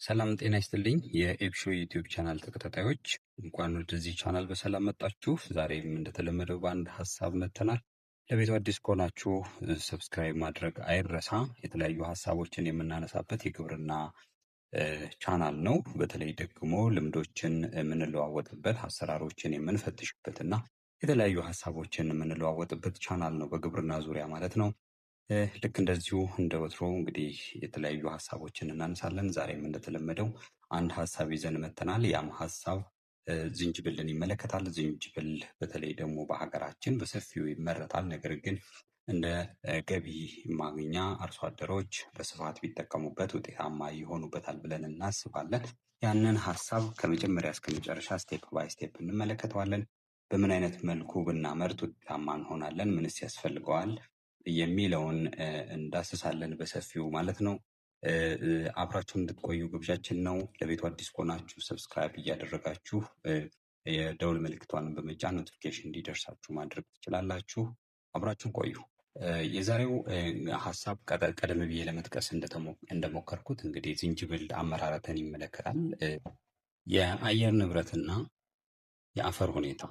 ሰላም ጤና ይስጥልኝ። የኤፕሾ ዩቲዩብ ቻናል ተከታታዮች እንኳን ወደዚህ ቻናል በሰላም መጣችሁ። ዛሬም እንደተለመደው በአንድ ሀሳብ መጥተናል። ለቤቱ አዲስ ከሆናችሁ ሰብስክራይብ ማድረግ አይረሳ። የተለያዩ ሀሳቦችን የምናነሳበት የግብርና ቻናል ነው። በተለይ ደግሞ ልምዶችን የምንለዋወጥበት፣ አሰራሮችን የምንፈትሽበት እና የተለያዩ ሀሳቦችን የምንለዋወጥበት ቻናል ነው በግብርና ዙሪያ ማለት ነው። ልክ እንደዚሁ እንደ ወትሮ እንግዲህ የተለያዩ ሀሳቦችን እናነሳለን። ዛሬም እንደተለመደው አንድ ሀሳብ ይዘን መጥተናል። ያም ሀሳብ ዝንጅብልን ይመለከታል። ዝንጅብል በተለይ ደግሞ በሀገራችን በሰፊው ይመረታል። ነገር ግን እንደ ገቢ ማግኛ አርሶ አደሮች በስፋት ቢጠቀሙበት ውጤታማ ይሆኑበታል ብለን እናስባለን። ያንን ሀሳብ ከመጀመሪያ እስከ መጨረሻ ስቴፕ ባይ ስቴፕ እንመለከተዋለን። በምን አይነት መልኩ ብናመርት ውጤታማ እንሆናለን፣ ምንስ ያስፈልገዋል የሚለውን እንዳስሳለን በሰፊው ማለት ነው። አብራችሁን እንድትቆዩ ግብዣችን ነው። ለቤቱ አዲስ ከሆናችሁ ሰብስክራይብ እያደረጋችሁ የደውል ምልክቷን በመጫን ኖቲፊኬሽን እንዲደርሳችሁ ማድረግ ትችላላችሁ። አብራችሁን ቆዩ። የዛሬው ሀሳብ ቀደም ብዬ ለመጥቀስ እንደሞከርኩት እንግዲህ ዝንጅብል አመራረትን ይመለከታል። የአየር ንብረትና የአፈር ሁኔታ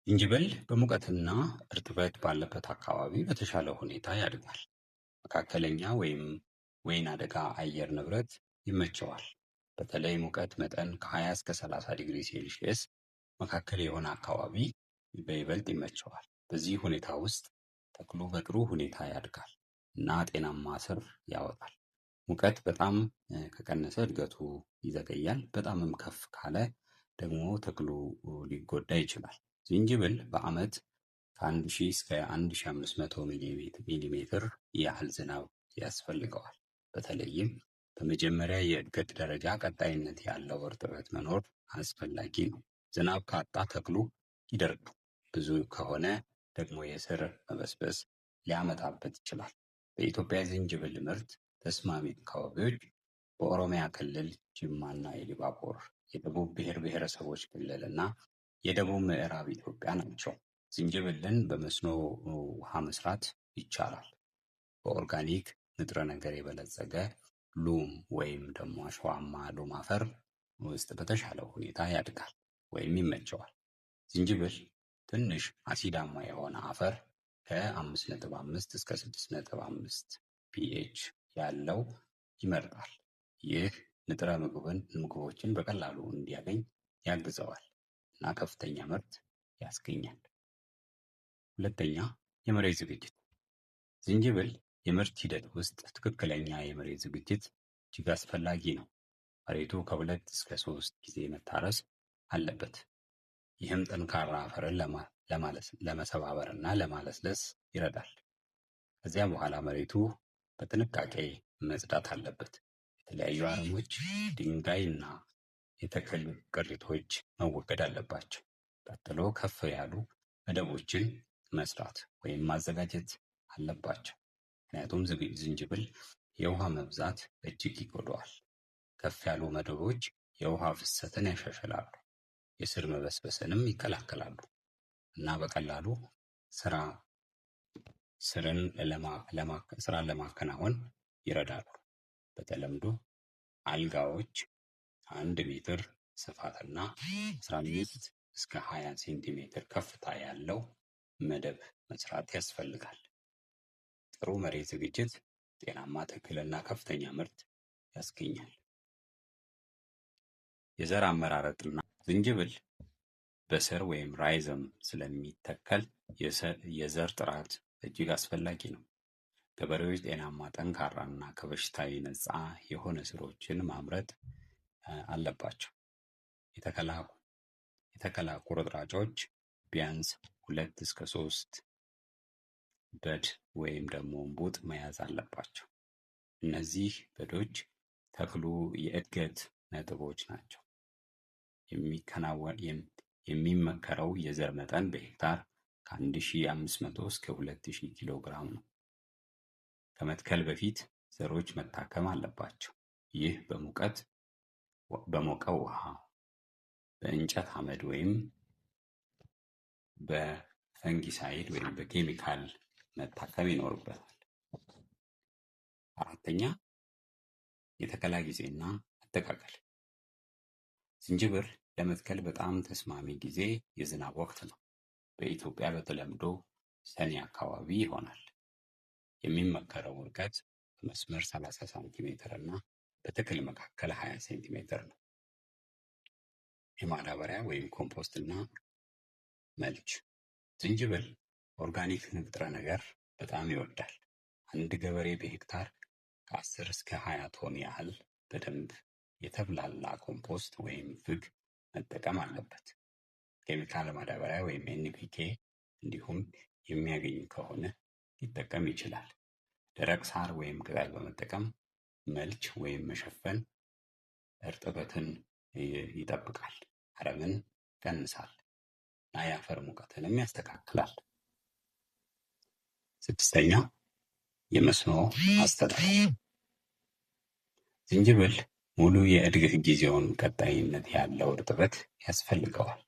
ዝንጅብል በሙቀትና እርጥበት ባለበት አካባቢ በተሻለ ሁኔታ ያድጋል። መካከለኛ ወይም ወይን አደጋ አየር ንብረት ይመቸዋል። በተለይ ሙቀት መጠን ከ20 እስከ 30 ዲግሪ ሴልሺየስ መካከል የሆነ አካባቢ በይበልጥ ይመቸዋል። በዚህ ሁኔታ ውስጥ ተክሉ በጥሩ ሁኔታ ያድጋል እና ጤናማ ስር ያወጣል። ሙቀት በጣም ከቀነሰ እድገቱ ይዘገያል። በጣምም ከፍ ካለ ደግሞ ተክሉ ሊጎዳ ይችላል። ዝንጅብል በዓመት ከ1000 እስከ 1500 ሚሊሜትር ያህል ዝናብ ያስፈልገዋል። በተለይም በመጀመሪያ የእድገት ደረጃ ቀጣይነት ያለው እርጥበት መኖር አስፈላጊ ነው። ዝናብ ካጣ ተክሉ ይደርቃል። ብዙ ከሆነ ደግሞ የስር መበስበስ ሊያመጣበት ይችላል። በኢትዮጵያ ዝንጅብል ምርት ተስማሚ አካባቢዎች በኦሮሚያ ክልል ጅማና ኢሉባቦር፣ የደቡብ ብሔር ብሔረሰቦች ክልል እና የደቡብ ምዕራብ ኢትዮጵያ ናቸው። ዝንጅብልን በመስኖ ውሃ መስራት ይቻላል። በኦርጋኒክ ንጥረ ነገር የበለጸገ ሉም ወይም ደግሞ አሸዋማ ሉም አፈር ውስጥ በተሻለ ሁኔታ ያድጋል ወይም ይመቸዋል። ዝንጅብል ትንሽ አሲዳማ የሆነ አፈር ከ5.5 እስከ 6.5 ፒኤች ያለው ይመርጣል። ይህ ንጥረ ምግቦችን በቀላሉ እንዲያገኝ ያግዘዋል እና ከፍተኛ ምርት ያስገኛል። ሁለተኛ፣ የመሬት ዝግጅት። ዝንጅብል የምርት ሂደት ውስጥ ትክክለኛ የመሬት ዝግጅት እጅግ አስፈላጊ ነው። መሬቱ ከ2 እስከ 3 ጊዜ መታረስ አለበት። ይህም ጠንካራ አፈርን ለመሰባበር እና ለማለስለስ ይረዳል። ከዚያ በኋላ መሬቱ በጥንቃቄ መጽዳት አለበት። የተለያዩ አረሞች፣ ድንጋይ እና የተክል ቅሪቶች መወገድ አለባቸው። ቀጥሎ ከፍ ያሉ መደቦችን መስራት ወይም ማዘጋጀት አለባቸው። ምክንያቱም ዝንጅብል የውሃ መብዛት እጅግ ይጎዳዋል። ከፍ ያሉ መደቦች የውሃ ፍሰትን ያሻሽላሉ፣ የስር መበስበስንም ይከላከላሉ እና በቀላሉ ስራን ለማከናወን ይረዳሉ። በተለምዶ አልጋዎች 1 ሜትር ስፋትና 15 እስከ 20 ሴንቲሜትር ከፍታ ያለው መደብ መስራት ያስፈልጋል። ጥሩ መሬት ዝግጅት ጤናማ ተክልና ከፍተኛ ምርት ያስገኛል። የዘር አመራረጥና ዝንጅብል በስር ወይም ራይዘም ስለሚተከል የዘር ጥራት እጅግ አስፈላጊ ነው። ገበሬዎች ጤናማ፣ ጠንካራ እና ከበሽታ ነፃ የሆነ ስሮችን ማምረት አለባቸው። የተከላ ቁርጥራጮች ቢያንስ 2 እስከ 3 በድ ወይም ደግሞ እምቡጥ መያዝ አለባቸው። እነዚህ በዶች ተክሉ የእድገት ነጥቦች ናቸው። የሚመከረው የዘር መጠን በሄክታር ከ1500 እስከ 2000 ኪሎ ግራም ነው። ከመትከል በፊት ዘሮች መታከም አለባቸው። ይህ በሞቀ ውሃ፣ በእንጨት አመድ ወይም በፈንጊሳይድ ወይም በኬሚካል መታከም ይኖርበታል። አራተኛ፣ የተከላ ጊዜና አተካከል። ዝንጅብል ለመትከል በጣም ተስማሚ ጊዜ የዝናብ ወቅት ነው። በኢትዮጵያ በተለምዶ ሰኔ አካባቢ ይሆናል። የሚመከረው ርቀት በመስመር 30 ሳንቲሜትር እና በተክል መካከል 20 ሴንቲሜትር ነው። የማዳበሪያ ወይም ኮምፖስት እና መልች። ዝንጅብል ኦርጋኒክ ንጥረ ነገር በጣም ይወዳል። አንድ ገበሬ በሄክታር ከ10 እስከ 20 ቶን ያህል በደንብ የተብላላ ኮምፖስት ወይም ፍግ መጠቀም አለበት። ኬሚካል ማዳበሪያ ወይም ኤንፒኬ እንዲሁም የሚያገኝ ከሆነ ሊጠቀም ይችላል። ደረቅ ሳር ወይም ቅጠል በመጠቀም መልች ወይም መሸፈን እርጥበትን ይጠብቃል፣ አረምን ይቀንሳል እና የአፈር ሙቀትንም ያስተካክላል። 6ኛ የመስኖ አስተዳደር። ዝንጅብል ሙሉ የእድገት ጊዜውን ቀጣይነት ያለው እርጥበት ያስፈልገዋል።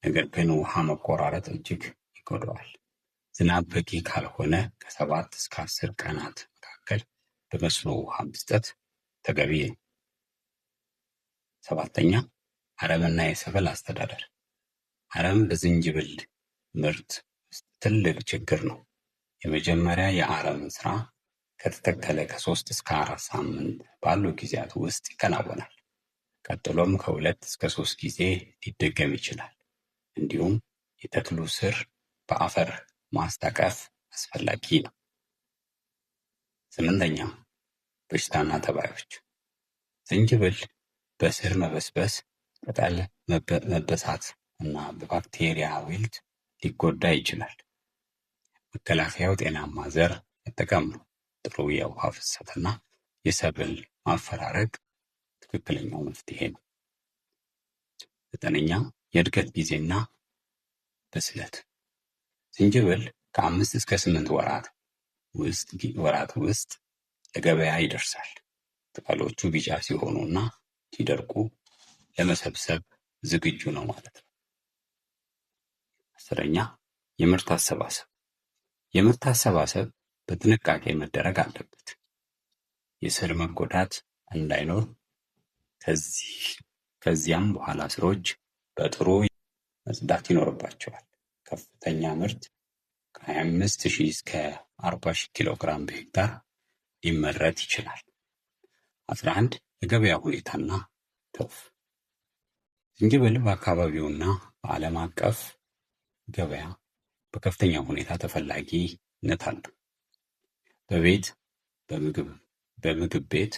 ነገር ግን ውሃ መቆራረጥ እጅግ ይጎዳዋል። ዝናብ በቂ ካልሆነ ከ7 እስከ 10 ቀናት መካከል በመስኖ ውሃ መስጠት ተገቢ ነው። 7ኛ አረምና የሰብል አስተዳደር። አረም በዝንጅብል ምርት ውስጥ ትልቅ ችግር ነው። የመጀመሪያ የአረም ስራ ከተተከለ ከ3 እስከ 4 ሳምንት ባሉ ጊዜያት ውስጥ ይከናወናል። ቀጥሎም ከ2 እስከ 3 ጊዜ ሊደገም ይችላል። እንዲሁም የተክሉ ስር በአፈር ማስታቀፍ አስፈላጊ ነው። 8ኛ በሽታና ተባዮች። ዝንጅብል በስር መበስበስ፣ ቅጠል መበሳት እና በባክቴሪያ ዊልት ሊጎዳ ይችላል። መከላከያው ጤናማ ዘር መጠቀም ነው። ጥሩ የውሃ ፍሰትና የሰብል ማፈራረቅ ትክክለኛው መፍትሄ ነው። 9ኛ የእድገት ጊዜና ብስለት። ዝንጅብል ከ5 እስከ 8 ወራት ውስጥ ለገበያ ይደርሳል። ቅጠሎቹ ቢጫ ሲሆኑና ሲደርቁ ለመሰብሰብ ዝግጁ ነው ማለት ነው። 10ኛ የምርት አሰባሰብ። የምርት አሰባሰብ በጥንቃቄ መደረግ አለበት። የስር መጎዳት እንዳይኖር ከዚያም በኋላ ስሮች በጥሩ መጽዳት ይኖርባቸዋል። ከፍተኛ ምርት ከ25,000 እስከ 40,000 ኪሎ ግራም በሄክታር ሊመረት ይችላል። 11 የገበያ ሁኔታና ትርፍ። ዝንጅብል በአካባቢውና በዓለም አቀፍ ገበያ በከፍተኛ ሁኔታ ተፈላጊነት አለው። በምግብ ቤት